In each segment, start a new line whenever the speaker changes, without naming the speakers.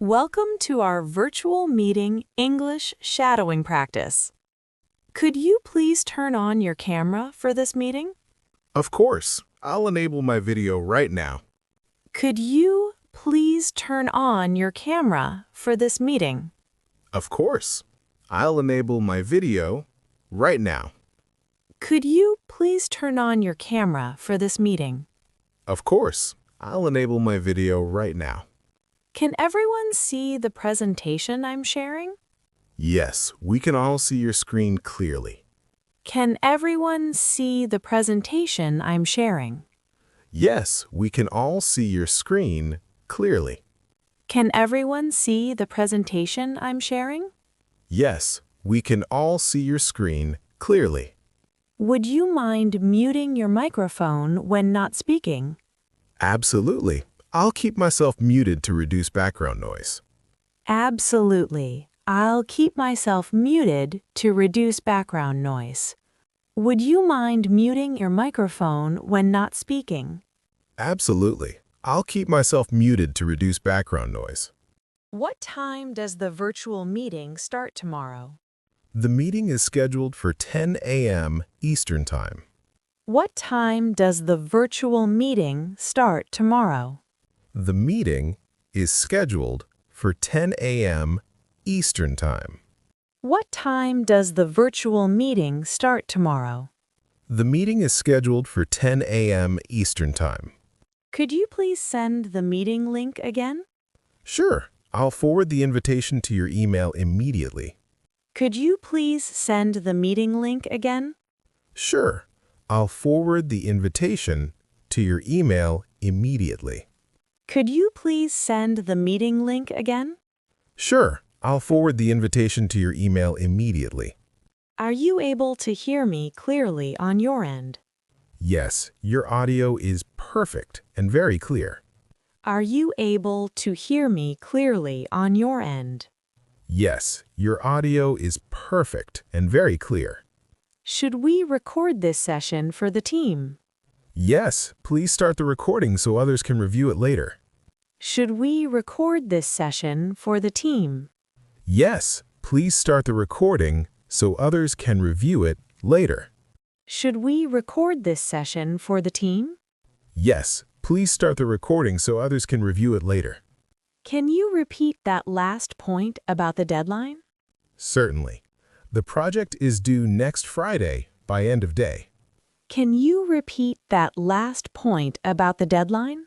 Welcome to our virtual meeting English shadowing practice. Could you please turn on your camera for this meeting?
Of course. I'll enable my video right now.
Could you please turn on your camera for this meeting?
Of course. I'll enable my video right now.
Could you please turn on your camera for this meeting?
Of course. I'll enable my video right now.
Can everyone see the presentation I'm sharing?
Yes, we can all see your screen clearly.
Can everyone see the presentation I'm sharing?
Yes, we can all see your screen clearly.
Can everyone see the presentation I'm sharing?
Yes, we can all see your screen clearly.
Would you mind muting your microphone when not speaking?
Absolutely. I'll keep myself muted to reduce background noise.
Absolutely. I'll keep myself muted to reduce background noise. Would you mind muting your microphone when not speaking?
Absolutely. I'll keep myself muted to reduce background noise.
What time does the virtual meeting start tomorrow?
The meeting is scheduled for 10 a.m. Eastern Time.
What time does the virtual meeting start tomorrow?
The meeting is scheduled for 10 a.m. Eastern Time.
What time does the virtual meeting start tomorrow?
The meeting is scheduled for 10 a.m. Eastern Time.
Could you please send the meeting link again?
Sure, I'll forward the invitation to your email immediately.
Could you please send the meeting link again?
Sure, I'll forward the invitation to your email immediately.
Could you please send the meeting link again?
Sure, I'll forward the invitation to your email immediately.
Are you able to hear me clearly on your end?
Yes, your audio is perfect and very clear.
Are you able to hear me clearly on your end?
Yes, your audio is perfect and very clear.
Should we record this session for the team?
Yes, please start the recording so others can review it later.
Should we record this session for the team?
Yes, please start the recording so others can review it later.
Should we record this session for the team?
Yes, please start the recording so others can review it later.
Can you repeat that last point about the deadline?
Certainly. The project is due next Friday by end of day.
Can you repeat that last point about the deadline?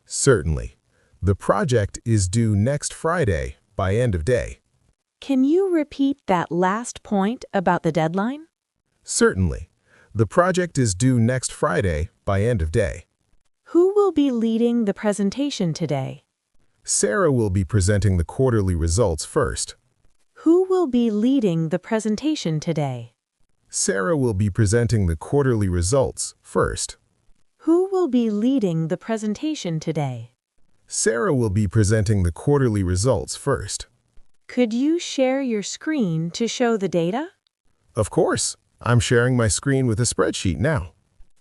Certainly. The project is due next Friday by end of day.
Can you repeat that last point about the deadline?
Certainly. The project is due next Friday by end of day.
Who will be leading the presentation today?
Sarah will be presenting the quarterly results first.
Who will be leading the presentation today?
Sarah will be presenting the quarterly results first.
Who will be leading the presentation today?
Sarah will be presenting the quarterly results first.
Could you share your screen to show the data?
Of course. I'm sharing my screen with a spreadsheet now.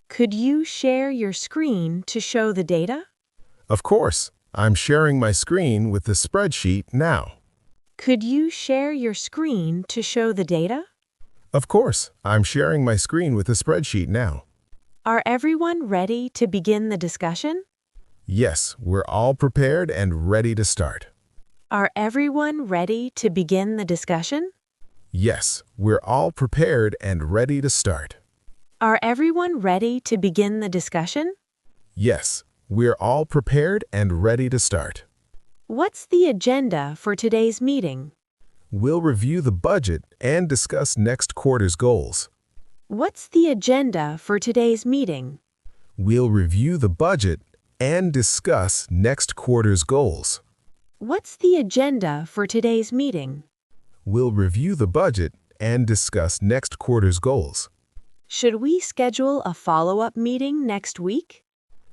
Could you share your screen to show the data?
Of course. I'm sharing my screen with the spreadsheet now.
Could you share your screen to show the data?
Of course. I'm sharing my screen with the spreadsheet now.
Are everyone ready to begin the discussion?
Yes, we're all prepared and ready to start.
Are everyone ready to begin the discussion?
Yes, we're all prepared and ready to start.
Are everyone ready to begin the discussion?
Yes, we're all prepared and ready to start.
What's the agenda for today's meeting?
We'll review the budget and discuss next quarter's goals.
What's the agenda for today's meeting?
We'll review the budget and discuss next quarter's goals.
What's the agenda for today's meeting?
We'll review the budget and discuss next quarter's goals.
Should we schedule a follow-up meeting next week?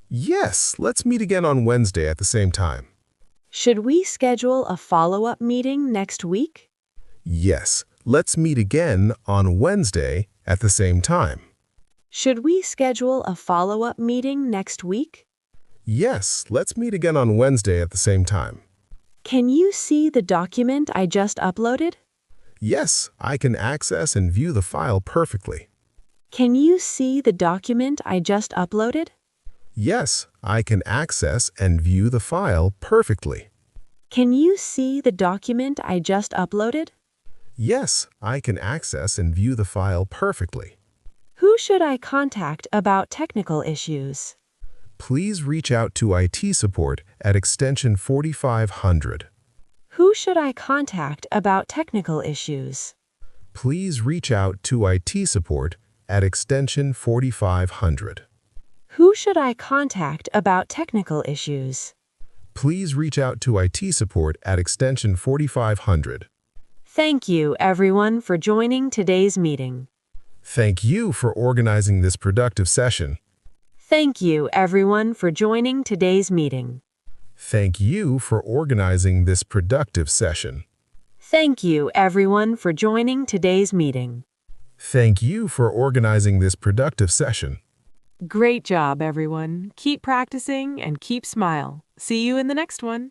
Yes, let's meet again on Wednesday at the same time.
Should we schedule a follow-up meeting next week?
Yes, let's meet again on Wednesday at the same time.
Should we schedule a follow-up meeting next week?
Yes, let's meet again on Wednesday at the same time.
Can you see the document I just uploaded?
Yes, I can access and view the file perfectly.
Can you see the document I just uploaded?
Yes, I can access and view the file perfectly.
Can you see the document I just uploaded?
Yes, I can access and view the file perfectly.
Who should I contact about technical issues?
Please reach out to IT support at extension 4500.
Who should I contact about technical issues?
Please reach out to IT support at extension 4500.
Who should I contact about technical issues?
Please reach out to IT support at extension 4500.
Thank you, everyone, for joining today's meeting.
Thank you for organizing this productive session.
Thank you, everyone, for joining today's meeting.
Thank you for organizing this productive session.
Thank you, everyone, for joining today's meeting.
Thank you for organizing this productive session.
Great job, everyone. Keep practicing and keep smile. See you in the next one.